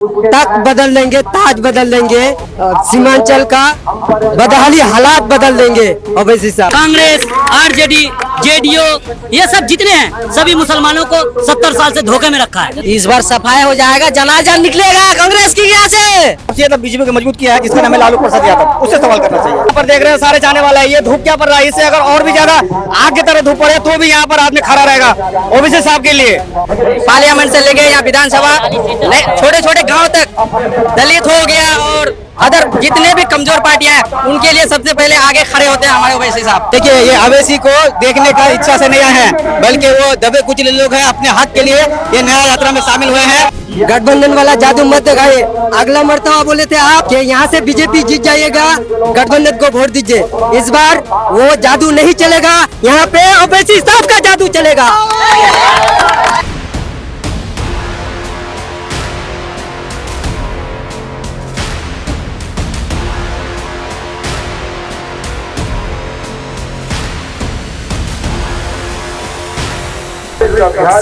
तक बदल देंगे, ताज बदल देंगे, सीमांचल का बदहाली हालात बदल देंगे। ओवैसी साहब, कांग्रेस, आरजेडी, जेडीयू ये सब जितने हैं सभी मुसलमानों को 70 साल से धोखे में रखा है। इस बार सफाई हो जाएगा, जनाजा निकलेगा कांग्रेस की यहाँ से। सबसे ज्यादा बीजेपी को मजबूत किया है जिसका नाम है लालू प्रसाद यादव, उससे सवाल करना चाहिए। पर देख रहे हैं सारे जाने वाला है, ये धूप क्या पड़ रहा है, इससे अगर और भी ज्यादा आग की तरह धूप पड़े तो भी यहाँ पर आदमी खड़ा रहेगा ओवैसी साहब के लिए। पार्लियामेंट से लेके यहाँ विधानसभा, छोटे छोटे गांव तक दलित हो गया और अदर जितने भी कमजोर पार्टियां हैं उनके लिए सबसे पहले आगे खड़े होते हैं हमारे ओवैसी साहब। देखिए, ये ओवैसी को देखने का इच्छा से नहीं आए हैं, बल्कि वो दबे कुचले लोग हैं, अपने हक के लिए ये न्याय यात्रा में शामिल हुए हैं। गठबंधन वाला जादू मत दिखाइए। अगला मर्तबा बोले थे आप कि यहाँ से बीजेपी जीत जाइएगा, गठबंधन को वोट दीजिए। इस बार वो जादू नहीं चलेगा, यहाँ पे ओवैसी साहब का जादू चलेगा।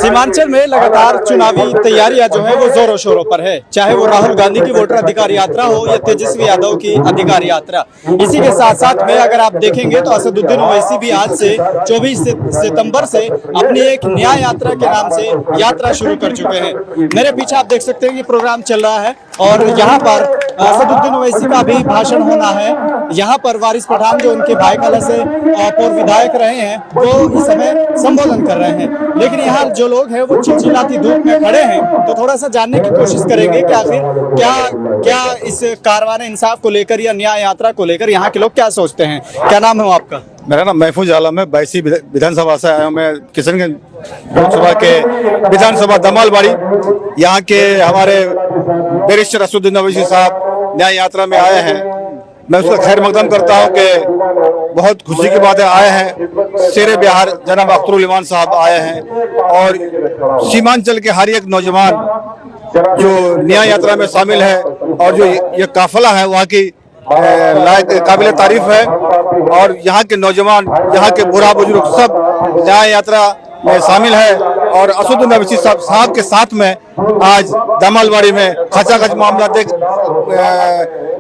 सीमांचल में लगातार चुनावी तैयारियां जो है वो जोरों शोरों पर है, चाहे वो राहुल गांधी की वोटर अधिकार यात्रा हो या तेजस्वी यादव की अधिकार यात्रा। इसी के साथ साथ में अगर आप देखेंगे तो असदुद्दीन ओवैसी भी आज से 24 सितंबर से अपनी एक न्याय यात्रा के नाम से यात्रा शुरू कर चुके हैं। मेरे पीछे आप देख सकते हैं कि प्रोग्राम चल रहा है और यहाँ पर असदुद्दीन ओवैसी का भी भाषण होना है। यहाँ पर वारिस पठान जो उनके भाईकला से पूर्व विधायक रहे हैं वो इस समय संबोधन कर रहे हैं, लेकिन यहाँ जो लोग हैं वो चिलचिलाती धूप में खड़े हैं। तो थोड़ा सा जानने की कोशिश करेंगे कि आखिर क्या इस कारवान इंसाफ को लेकर या न्याय यात्रा को लेकर यहाँ के लोग क्या सोचते हैं। क्या नाम है आपका? मेरा नाम महफूज आलम है। 22 विधानसभा से आया हूँ मैं, किशनगंज लोकसभा के विधानसभा दमालबाड़ी। यहाँ के हमारे बैरिस्टर असदुद्दीन ओवैसी साहब न्याय यात्रा में आए हैं। मैं उसका खैर मकदम करता हूँ कि बहुत खुशी की बात है आए हैं। शेरे बिहार जनाब अख्तरुल इमान साहब आए हैं और सीमांचल के हर एक नौजवान जो न्याय यात्रा में शामिल है और जो ये काफिला है वहाँ की काबिल तारीफ है। और यहाँ के नौजवान, यहाँ के बुरा बुजुर्ग सब न्याय यात्रा में शामिल है और असदुद्दीन ओवैसी साहब के साथ में आज दामलबाड़ी में खचाखच मामला देख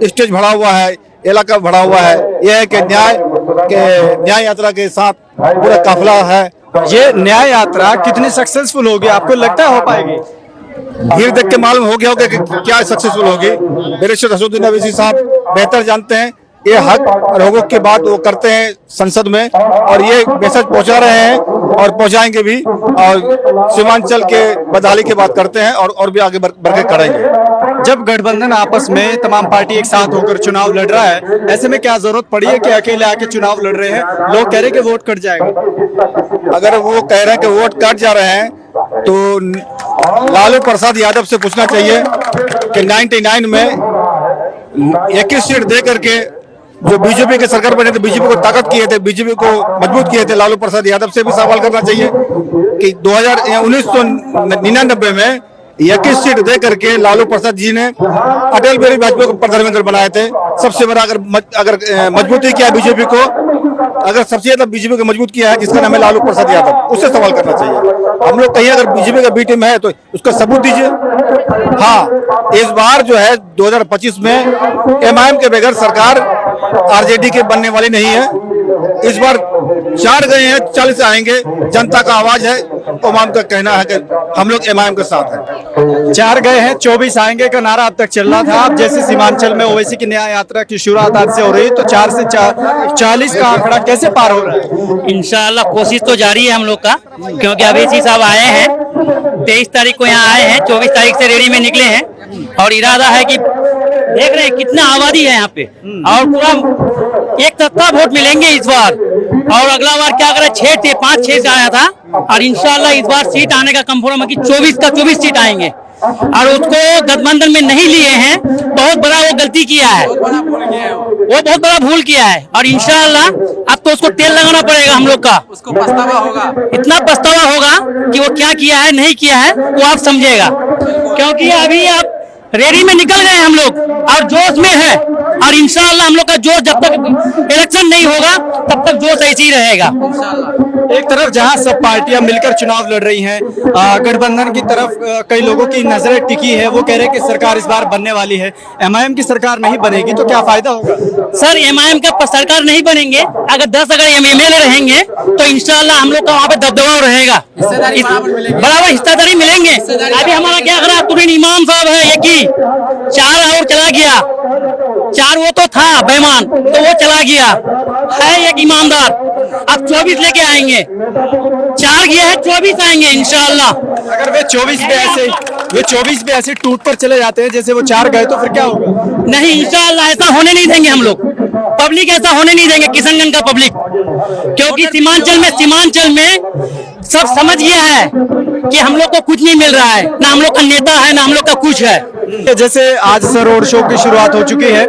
स्टेज भरा हुआ है, इलाका भरा हुआ है। यह है कि न्याय यात्रा के साथ पूरा काफिला है। ये न्याय यात्रा कितनी सक्सेसफुल होगी, आपको लगता है हो पाएगी? भीड़ देख के मालूम हो गया होगा कि क्या सक्सेसफुल होगी। बैरिस्टर असदुद्दीन ओवैसी साहब बेहतर जानते हैं, ये हक लोगों की बात वो करते हैं संसद में और ये मैसेज पहुंचा रहे हैं और पहुंचाएंगे भी और सीमांचल के बदहाली की बात करते हैं और भी आगे बढ़ के करेंगे। जब गठबंधन आपस में तमाम पार्टी एक साथ होकर चुनाव लड़ रहा है, ऐसे में क्या जरूरत पड़ी है कि अकेले आके चुनाव लड़ रहे हैं? लोग कह रहे हैं कि वोट कट जाएगा। अगर वो कह रहे हैं कि वोट कट जा रहे हैं तो लालू प्रसाद यादव से पूछना चाहिए कि 99 में 21 सीट दे करके जो बीजेपी के सरकार बने थे, बीजेपी को ताकत किए थे, बीजेपी को मजबूत किए थे, लालू प्रसाद यादव से भी सवाल करना चाहिए कि 1999 में 21 सीट दे करके लालू प्रसाद जी ने अटल बिहारी वाजपेयी को प्रधानमंत्री बनाए थे। सबसे बड़ा अगर मजबूती किया बीजेपी को, अगर सबसे ज्यादा बीजेपी को मजबूत किया है जिसका नाम है लालू प्रसाद यादव, उससे सवाल करना चाहिए। हम लोग कहीं अगर बीजेपी का बी टीम है तो उसका सबूत दीजिए। हाँ, इस बार जो है 2025 में एमआईएम के बगैर सरकार आरजेडी के बनने वाली नहीं है। इस बार 4 गए हैं, 40 आएंगे। जनता का आवाज है, इमाम का कहना है कि हम लोग एमआईएम के साथ हैं। 4 गए हैं 24 आएंगे का नारा अब तक चल रहा था। अब जैसे सीमांचल में ओवैसी की न्याय यात्रा की शुरुआत आज से हो रही, तो 4 से 40 का आंकड़ा कैसे पार हो रहा है? इंशाअल्लाह कोशिश तो जारी है हम लोग का, क्योंकि ओवैसी साहब आए हैं 23 तारीख को यहाँ आए हैं, 24 तारीख से रेडी में निकले हैं और इरादा है कि देख रहे हैं कितना आबादी है यहाँ पे और पूरा एक तत्ता वोट मिलेंगे इस बार। और अगला बार क्या करे 6 थे, 5-6 से आया था और इंशाल्लाह इस बार सीट आने का कंफर्म है कि 24 सीट आएंगे और उसको गठबंधन में नहीं लिए हैं। बहुत बड़ा वो गलती किया है, वो बहुत बड़ा भूल किया है और इंशाल्लाह अब तो उसको तेल लगाना पड़ेगा हम लोग का। उसको पछतावा होगा, इतना पछतावा होगा कि वो क्या किया है नहीं किया है वो आप समझेगा, क्योंकि अभी आप रेडी में निकल गए हम लोग और जोश में है और इंशाल्लाह हम लोग का जोश जब तक इलेक्शन नहीं होगा तब तक जोश ऐसे ही रहेगा। एक तरफ जहां सब पार्टियां मिलकर चुनाव लड़ रही हैं, गठबंधन की तरफ कई लोगों की नजरें टिकी है, वो कह रहे हैं कि सरकार इस बार बनने वाली है। एमआईएम की सरकार नहीं बनेगी तो क्या फायदा होगा? सर एमआईएम का सरकार नहीं बनेंगे, अगर 10 अगर एमएलए रहेंगे तो इंशाल्लाह हम लोग का वहाँ पे दबदबा रहेगा, बराबर हिस्सेदारी मिलेंगे। अभी हमारा क्या करा, तुरीन इमाम साहब है एक ही, 4 और चला गया, 4 वो तो था बेईमान तो वो चला गया, है एक ईमानदार, अब 24 लेके आएंगे, 4 गया है 24 आएंगे इंशाल्लाह। अगर वे 24 भी ऐसे टूट कर चले जाते हैं जैसे वो 4 गए तो फिर क्या होगा? नहीं इंशाल्लाह ऐसा होने नहीं देंगे हम लोग, पब्लिक ऐसा होने नहीं देंगे, किशनगंज का पब्लिक, क्योंकि सीमांचल में सब समझ गया है कि हम लोग को कुछ नहीं मिल रहा है, ना हम लोग का नेता है ना हम लोग का कुछ है। जैसे आज से रोड शो की शुरुआत हो चुकी है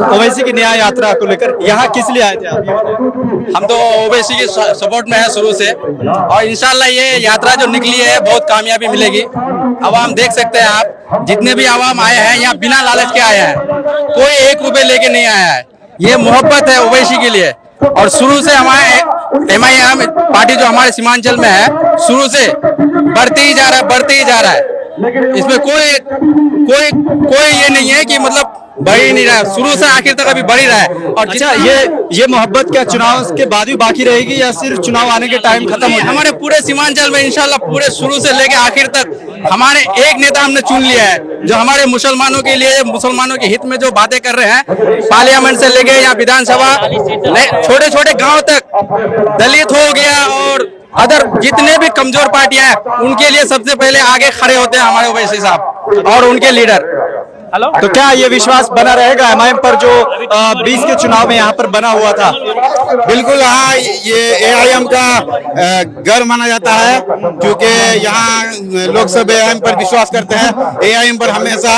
ओवैसी की न्याय यात्रा को लेकर, यहाँ किस लिए आए थे आप? हम तो ओवैसी की सपोर्ट में है शुरू से, और इंशाल्लाह ये यात्रा जो निकली है बहुत कामयाबी मिलेगी। आवाम देख सकते हैं आप, जितने भी आवाम आए हैं यहाँ बिना लालच के आए हैं, कोई 1 रुपए लेके नहीं आया है। ये मोहब्बत है ओवैसी के लिए, और शुरू से हमारे एमआईएम पार्टी जो हमारे सीमांचल में है शुरू से बढ़ते ही जा रहा है। इसमें कोई ये नहीं है कि मतलब बढ़ ही नहीं रहा है, शुरू से आखिर तक अभी बढ़ ही रहा है। और अच्छा, ये मोहब्बत क्या चुनाव के बाद भी बाकी रहेगी या सिर्फ चुनाव आने के टाइम खत्म हो जाएगी? हमारे पूरे सीमांचल में इंशाल्लाह पूरे शुरू से लेके आखिर तक हमारे एक नेता हमने चुन लिया है, जो हमारे मुसलमानों के लिए, मुसलमानों के हित में जो बातें कर रहे हैं, पार्लियामेंट से लेके या विधानसभा, छोटे छोटे गाँव तक, दलित हो गया और अदर जितने भी कमजोर पार्टियां हैं उनके लिए सबसे पहले आगे खड़े होते हैं हमारे ओवैसी साहब और उनके लीडर। तो क्या ये विश्वास बना रहेगा एमआईएम पर जो 20 के चुनाव में यहाँ पर बना हुआ था? बिल्कुल हाँ, ये एआईएम का गर्व माना जाता है, क्योंकि यहाँ लोग सब एआईएम पर विश्वास करते हैं। एआईएम पर हमेशा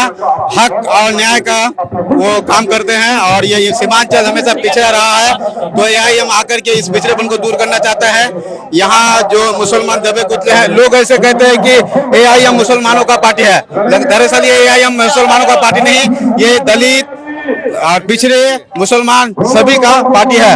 हक और न्याय का वो काम करते हैं, और ये सीमांचल हमेशा पिछड़ा रहा है, तो एआईएम आकर के इस पिछड़ेपन को दूर करना चाहता है। यहाँ जो मुसलमान दबे कुचले हैं, लोग ऐसे कहते हैं कि एआईएम मुसलमानों का पार्टी है, दरअसल ये एआईएम मुसलमानों का पार्टी नहीं, ये दलित और पिछड़े मुसलमान सभी का पार्टी है।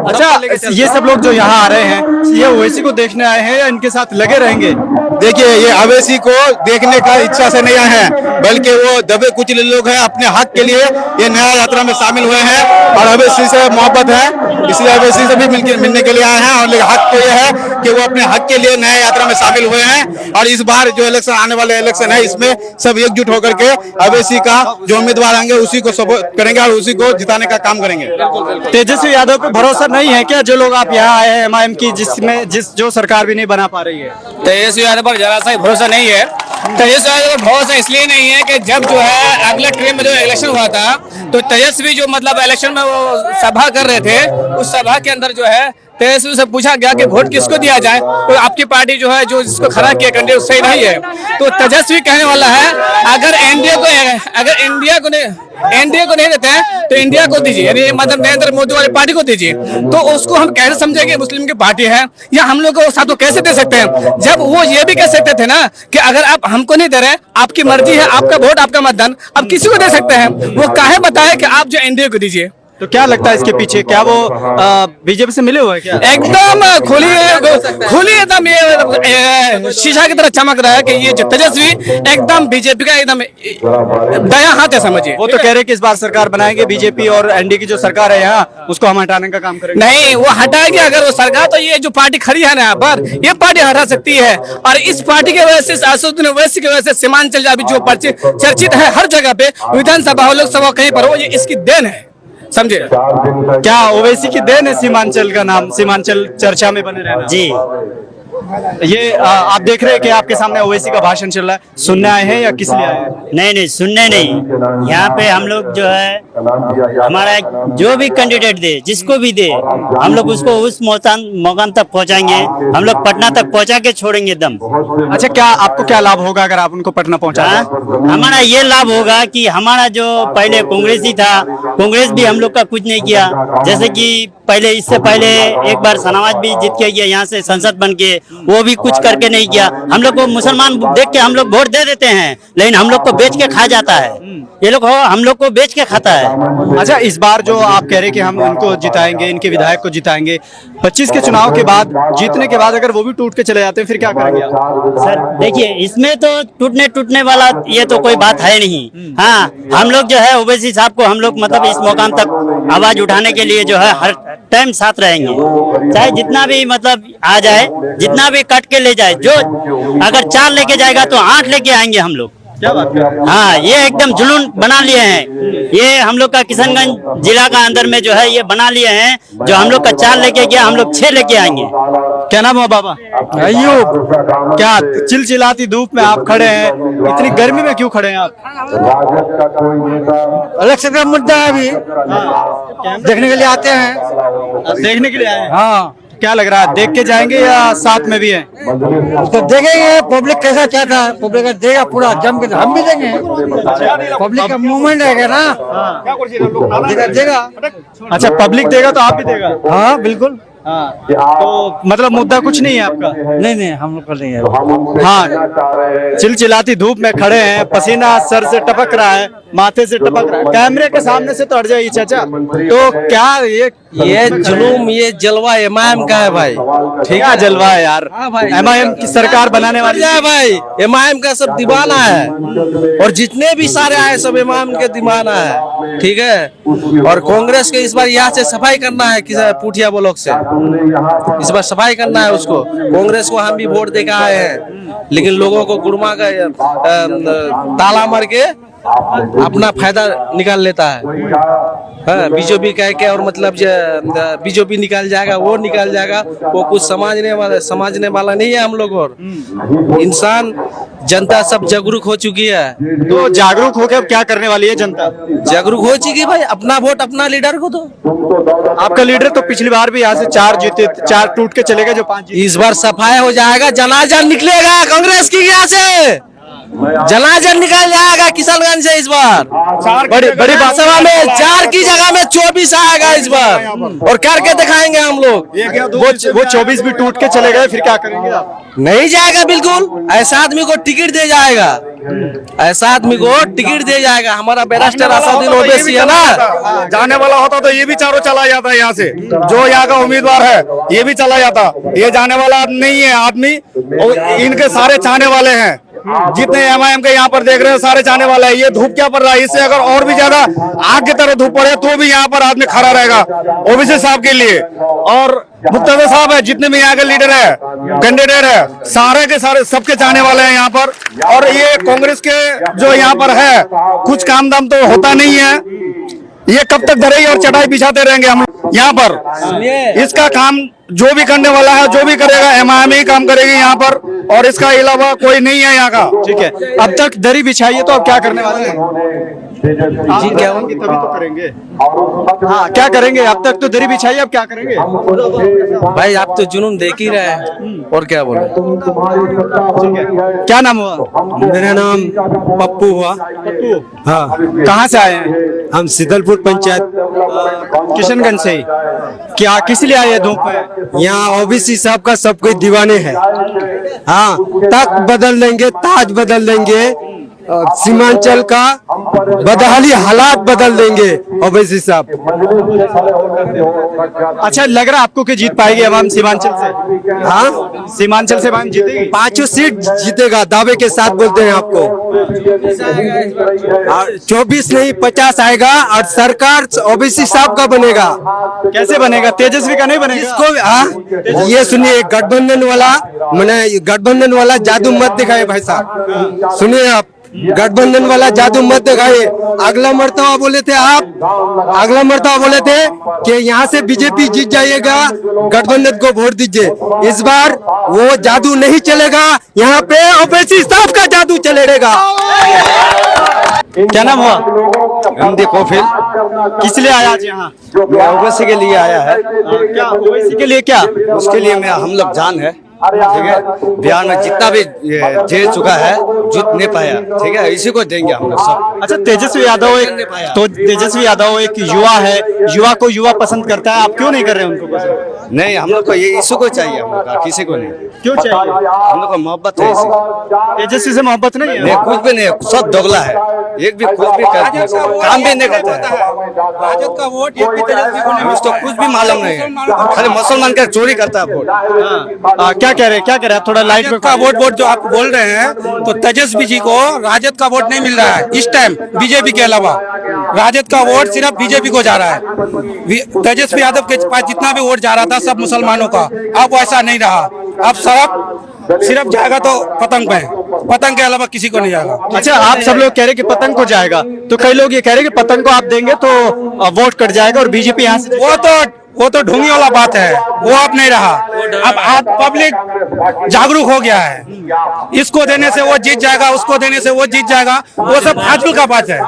अच्छा, ये सब लोग जो यहाँ आ रहे हैं, ये ओवैसी को देखने आए हैं या इनके साथ लगे रहेंगे? देखिए, ये ओवैसी को देखने का इच्छा से नहीं आए हैं, बल्कि वो दबे कुचले लोग हैं, अपने हक के लिए ये न्याय यात्रा में शामिल हुए हैं और ओवैसी से मोहब्बत है, इसलिए ओवैसी से भी मिलने के लिए आए हैं। और हक तो ये है कि वो अपने हक के लिए न्याय यात्रा में शामिल हुए हैं, और इस बार जो इलेक्शन आने वाले इलेक्शन है, इसमें सब एकजुट होकर के ओवैसी का जो उम्मीदवार आएंगे उसी को सपोर्ट करेंगे और उसी को जिताने का काम करेंगे। तेजस्वी यादव पे भरोसा नहीं है क्या, जो लोग आप यहाँ आए हैं एमआईएम की, जो सरकार भी नहीं बना पा रही है? तेजस्वी यादव पर जरा सा भरोसा नहीं है। तेजस्वी यादव पर भरोसा इसलिए नहीं है कि जब जो है अगले ट्रेन में जो इलेक्शन हुआ था, तो तेजस्वी जो मतलब इलेक्शन में वो सभा कर रहे थे, उस सभा के अंदर जो है तेजस्वी से पूछा गया कि वोट किसको दिया जाए, तो आपकी पार्टी जो है जो जिसको खड़ा किया कैंडिडेट सही नहीं है। तो तेजस्वी कहने वाला है, अगर इंडिया को नहीं देते हैं तो इंडिया को दीजिए, यानी मतलब नरेंद्र मोदी वाली पार्टी को दीजिए। तो उसको हम कैसे समझेंगे मुस्लिम की पार्टी है, या हम लोग को साथ कैसे दे सकते हैं, जब वो ये भी कह सकते थे ना कि अगर आप हमको नहीं दे रहे, आपकी मर्जी है, आपका वोट आपका मतदान, अब किसी को दे सकते हैं। वो काहे बताए कि आप जो एनडीए को दीजिए। तो क्या लगता है इसके पीछे, क्या वो बीजेपी से मिले हुए हैं क्या? एकदम खुली एकदम ये शीशा की तरह चमक रहा है कि ये जो तेजस्वी एकदम बीजेपी का एकदम दया हाथ है, समझिए। वो तो कह रहे हैं कि इस बार सरकार बनाएंगे, बीजेपी और एनडीए की जो सरकार है यहाँ, उसको हम हटाने का काम करेंगे। नहीं, वो हटाएगी अगर वो सरकार, तो ये जो पार्टी खड़ी है ना यहाँ पर, ये पार्टी हटा सकती है। और इस पार्टी की वजह से, असदुद्दीन ओवैसी की वजह से सीमांचल अभी जो चर्चित है हर जगह पे, विधानसभा हो, लोकसभा कहीं पर हो, ये इसकी देन है, समझे। क्या ओवैसी की देन है सीमांचल का नाम, सीमांचल चर्चा में बने रहना? जी, ये आप देख रहे हैं कि आपके सामने ओवैसी का भाषण चल रहा है, सुनने आए हैं या किस लिए आए हैं? नहीं सुनने नहीं, यहाँ पे हम लोग जो है हमारा जो भी कैंडिडेट दे, जिसको भी दे, हम लोग उसको उस मुकाम तक पहुँचाएंगे, हम लोग पटना तक पहुँचा के छोड़ेंगे दम। अच्छा, क्या आपको क्या लाभ होगा अगर आप उनको पटना पहुँचा? हमारा ये लाभ होगा कि हमारा जो पहले कांग्रेस ही था, कांग्रेस भी हम लोग का कुछ नहीं किया, जैसे कि पहले इससे पहले एक बार शहनवाज भी जीत के गया यहाँ से संसद बन के, वो भी कुछ करके नहीं किया। हम लोग को मुसलमान देख के हम लोग वोट दे देते हैं, लेकिन हम लोग को बेच के खा जाता है। ये लोग हम लोग को बेच के खाता है। अच्छा, इस बार जो आप कह रहे हैं कि हम उनको जिताएंगे, इनके विधायक को जिताएंगे, 25 के चुनाव के बाद, जीतने के बाद अगर वो भी टूट के चले जाते हैं फिर क्या करेंगे आप? सर देखिए, इसमें तो टूटने वाला ये तो कोई बात है नहीं। हाँ, हम लोग जो है ओवैसी साहब को हम लोग मतलब इस मुकाम तक आवाज उठाने के लिए जो है हर टाइम साथ रहेंगे, चाहे जितना भी मतलब आ जाए, जितना भी कट के ले जाए। जो अगर 4 लेके जाएगा तो 8 लेके आएंगे हम लोग। क्या बात है? हाँ, ये एकदम जुनून बना लिए हैं। ये हम लोग का किशनगंज जिला का अंदर में जो है ये बना लिए हैं, जो हम लोग का 4 लेके गया, हम लोग 6 लेके आएंगे। क्या नाम है बाबा? अयूब। क्या चिलचिलाती धूप में आप खड़े हैं, इतनी गर्मी में क्यों खड़े हैं आप? इलेक्शन का मुद्दा है, अभी देखने के लिए आते हैं। देखने के लिए आए हैं? हाँ। क्या लग रहा है, देख के जाएंगे या साथ में भी हैं? तो देखेंगे पब्लिक कैसा चाहता है, पब्लिक का देगा पूरा जम के, तो हम भी देंगे। पब्लिक का मूवमेंट रहेगा ना, देगा। अच्छा, पब्लिक देगा तो आप भी देगा? हाँ बिल्कुल। हाँ, तो मतलब मुद्दा कुछ नहीं है आपका? नहीं, हम लोग कर देंगे। हाँ, चिलचिलाती धूप में खड़े हैं, पसीना सर से टपक रहा है, माथे से टपक रहा है, कैमरे के सामने से तो हट जाइए चाचा। तो क्या ये जुलूम, ये जलवा एमआईएम का है भाई। ठीक है, जलवा है यार। एमआईएम की सरकार बनाने वाली है भाई, एमआईएम का सब दीवाना है, और जितने भी सारे आए सब एमआईएम के दीवाना है। ठीक है, और कांग्रेस के इस बार यहाँ से सफाई करना है, किसी पुठिया ब्लॉक से इस बार सफाई करना है उसको। कांग्रेस को हम भी वोट देकर आए हैं, लेकिन लोगों को गुरमा का ताला मार के अपना फायदा निकाल लेता है। हाँ, बीजेपी कह के, और मतलब बीजेपी निकाल जाएगा, वो निकाल जाएगा, वो कुछ समझने वाला नहीं है हम लोग। और इंसान, जनता सब जागरूक हो चुकी है। तो जागरूक होकर अब क्या करने वाली है जनता? जागरूक हो चुकी भाई, अपना वोट अपना लीडर को दो। आपका लीडर तो पिछली बार भी यहाँ से 4 जीते, 4 टूट के चले गए, जो 5 जीते। इस बार सफाई हो जाएगा, जनाजा निकलेगा कांग्रेस की यहाँ से, जनाजा निकल जाएगा किशनगंज से। इस बार बड़ी सभा में 4 की जगह में 24 आएगा इस बार, और करके दिखाएंगे हम लोग। वो 24 भी टूट के चले गए, फिर क्या करेंगे आप? नहीं जाएगा बिल्कुल, ऐसा आदमी को टिकट दे जाएगा, ऐसा आदमी को टिकट दे जाएगा। हमारा बैरिस्टर असदुद्दीन ओवैसी है ना, जाने वाला होता तो ये भी चारों चला जाता है यहाँ से, जो यहाँ का उम्मीदवार है ये भी चला जाता। ये जाने वाला नहीं है आदमी, इनके सारे चाहने वाले हैं, जितने एमआईएम के यहाँ पर देख रहे हैं सारे चाहने वाले हैं। ये धूप क्या पड़ रहा है, इससे अगर और भी ज्यादा आग की तरह धूप पड़े तो भी यहाँ पर आदमी खड़ा रहेगा ओवैसी साहब के लिए। और मुक्तादिर साहब है, जितने भी यहाँ के लीडर है, कैंडिडेट है, सारे के सारे सबके चाहने वाले हैं यहाँ पर। और ये कांग्रेस के जो यहाँ पर है, कुछ काम दाम तो होता नहीं है, ये कब तक धरेगी और चटाई बिछाते रहेंगे हम यहाँ पर। इसका काम जो भी करने वाला है, जो भी करेगा, एमआईएम ही काम करेगी यहाँ पर, और इसका अलावा कोई नहीं है यहाँ का। ठीक है, अब तक दरी बिछाइए, तो अब क्या करने वाले हैं? जी, क्या होंगे तभी तो करेंगे। हाँ, क्या करेंगे? अब तक तो दरी बिछाइए, अब क्या करेंगे? भाई आप तो जुनून देख ही रहे हैं, और क्या बोले। क्या नाम हुआ? मेरा नाम पप्पू हुआ। हाँ, कहाँ से आए हैं? हम सीतलपुर पंचायत किशनगंज से ही। क्या किस लिए आए हैं धूप में? यहाँ ओबीसी साहब का सब कोई दीवाने हैं। हाँ, तख्त बदल देंगे, ताज बदल देंगे, सीमांचल का बदहाली हालात बदल देंगे ओवैसी साहब। अच्छा, लग रहा है आपको कि जीत पाएगी अवाम सीमांचल से? हाँ, सीमांचल से अवाम जीतेगी? 5 सीट जीतेगा, दावे के साथ बोलते हैं आपको। 24 नहीं 50 आएगा, और सरकार ओबीसी साहब का बनेगा। कैसे बनेगा? तेजस्वी का नहीं बनेगा? इसको ये सुनिए, गठबंधन वाला, मैंने गठबंधन वाला जादू मत दिखाए भाई साहब, सुनिए आप, गठबंधन वाला जादू मत दिखाइए। अगला मर्तबा बोले थे आप, अगला मर्तबा बोले थे कि यहाँ से बीजेपी जीत जाइएगा, गठबंधन को वोट दीजिए। इस बार वो जादू नहीं चलेगा, यहाँ पे ओवैसी साहब का जादू चलेगा। क्या नाम हुआ? हिंदी कॉफिल। किस लिए आया आज यहाँ? ओवैसी के लिए आया है। क्या ओवैसी के लिए? क्या उसके लिए मैं हम लोग जान है। ठीक है। बिहार में जितना भी जेल चुका है जीत नहीं पाया, ठीक है, इसी को देंगे हम लोग सब। अच्छा, तेजस्वी यादव एक युवा है, युवा को युवा पसंद करता है, आप क्यों नहीं कर रहे हैं उनको पसंद? नहीं, हम लोग को ये इसी को चाहिए, हम लोग का किसी को नहीं। क्यों चाहिए? हम लोग को मोहब्बत है इसी। तेजस्वी से मोहब्बत नहीं है? नहीं, कुछ भी नहीं, सब दोगला है, एक भी कुछ भी काम भी नहीं करता है। राजद का वोट एक भी तेजस्वी को नहीं उसको कुछ भी मालूम नहीं है, खाली मुसलमान का चोरी करता है वोट। क्या कह रहे हैं आप थोड़ा लाइट में? का वोट जो आप बोल रहे हैं, तो तेजस्वी जी को राजद का वोट नहीं मिल रहा है इस टाइम, बीजेपी के अलावा राजद का वोट सिर्फ बीजेपी को जा रहा है। तेजस्वी यादव के पास जितना भी वोट जा रहा था सब मुसलमानों का, अब वैसा नहीं रहा। अब सिर्फ जाएगा तो पतंग पे, पतंग के अलावा किसी को नहीं जाएगा। अच्छा, आप सब लोग कह रहे हैं कि पतंग को जाएगा, तो कई लोग ये कह रहे हैं कि पतंग को आप देंगे तो वोट कट जाएगा और बीजेपी यहाँ से। वो तो ढोंगी वाला बात है, वो अब नहीं रहा। अब आज पब्लिक जागरूक हो गया है, इसको देने से वो जीत जाएगा, उसको देने से वो जीत जाएगा, वो सब फाजूल का बात है।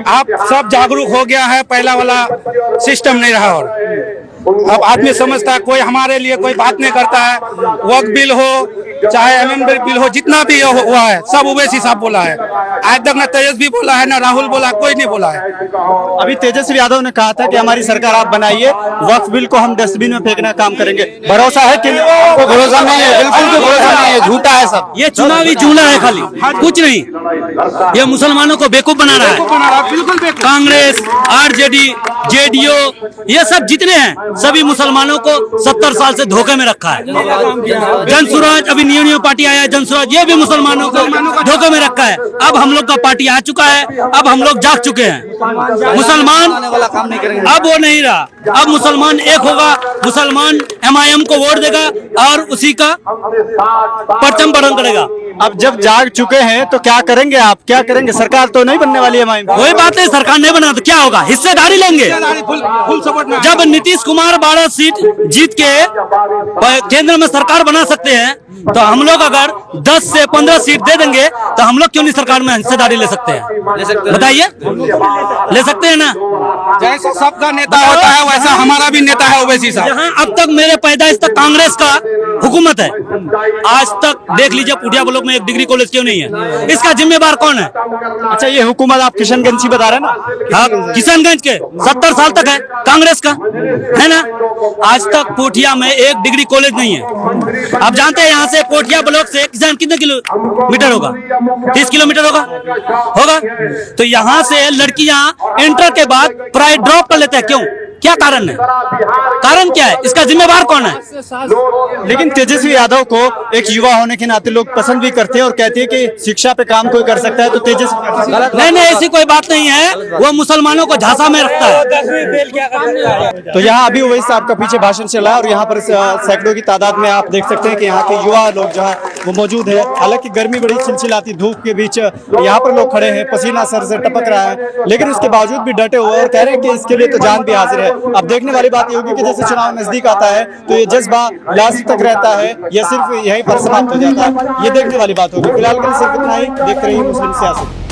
आप सब जागरूक हो गया है, पहला वाला सिस्टम नहीं रहा। और अब आदमी समझता है, कोई हमारे लिए कोई बात नहीं करता है। वक्फ बिल हो चाहे एमएनबी बिल हो, जितना भी हुआ है सब ओवैसी साहब बोला है। आज तक न तेजस्वी बोला है, न राहुल बोला, कोई नहीं बोला है। अभी तेजस्वी यादव ने कहा था कि हमारी सरकार आप बनाइए, वक्फ बिल को हम डस्टबिन में फेंकना काम करेंगे। भरोसा है कि आपको भरोसा नहीं है? बिल्कुल भी भरोसा नहीं है, झूठा है सब। ये चुनावी जूला है खाली, कुछ नहीं। ये मुसलमानों को बेवकूफ बना रहा है। बिल्कुल कांग्रेस, आरजेडी, जेडीयू, ये सब जितने हैं सभी मुसलमानों को 70 साल से धोखे में रखा है। जनसुराज, अभी न्यू पार्टी आया है जनसुराज, ये भी मुसलमानों को धोखे में रखा है। अब हम लोग का पार्टी आ चुका है, अब हम लोग जाग चुके हैं। मुसलमान अब वो नहीं रहा, अब मुसलमान एक होगा, मुसलमान MIM को वोट देगा और उसी का परचम पढ़न करेगा। अब जब जाग चुके हैं तो क्या करेंगे आप? क्या करेंगे? सरकार तो नहीं बनने वाली है वही बात है, सरकार नहीं बना तो क्या होगा? हिस्सेदारी लेंगे। जब नीतीश कुमार 12 सीट जीत के केंद्र में सरकार बना सकते हैं, तो हम लोग अगर 10 से 15 सीट दे देंगे तो हम लोग क्यों नहीं सरकार में हिस्सेदारी ले सकते हैं? बताइए, ले सकते हैं ना? जैसा सबका नेता होता है वैसा हमारा भी नेता है ओवैसी साहब। यहाँ अब तक मेरे पैदाइश तक कांग्रेस का हुकूमत है, आज तक देख लीजिए पुटिया ब्लॉक में एक डिग्री कॉलेज क्यों नहीं है? इसका जिम्मेदार कौन है? अच्छा, ये हुकूमत आप किशनगंज की बता रहे हैं ना? हाँ, किशनगंज के 70 साल तक है कांग्रेस का, है ना? आज तक पोठिया में एक डिग्री कॉलेज नहीं है। आप जानते हैं यहाँ से पोठिया ब्लॉक से किसान कितने किलोमीटर होगा? 30 किलोमीटर होगा। तो यहाँ से लड़कियां इंटर के बाद प्राइवेट ड्रॉप कर लेते हैं, क्यों? क्या कारण है? कारण क्या है? इसका जिम्मेदार कौन है? लेकिन तेजस्वी यादव को एक युवा होने के नाते लोग पसंद भी करते हैं और कहते हैं कि शिक्षा पे काम कोई कर सकता है, तो तेजस्वी नहीं, ऐसी कोई बात नहीं है। वो मुसलमानों को झांसा में रखता है। तो यहाँ अभी वही साहब का पीछे भाषण चला है और यहाँ पर सैकड़ों की तादाद में आप देख सकते हैं कि यहाँ के युवा लोग जो है वो मौजूद है। हालांकि गर्मी बड़ी चिलचिलाती धूप के बीच यहाँ पर लोग खड़े हैं, पसीना सर से टपक रहा है, लेकिन उसके बावजूद भी डटे हुए और कह रहे हैं कि इसके लिए तो जान भी हाजिर है। अब देखने वाली बात ये होगी कि जैसे चुनाव नजदीक आता है तो ये जज्बा लास्ट तक रहता है या सिर्फ यहीं पर समाप्त हो जाता है, ये देखने वाली बात होगी। फिलहाल के लिए सिर्फ इतना ही। देखते रहिए मुस्लिम सियासत।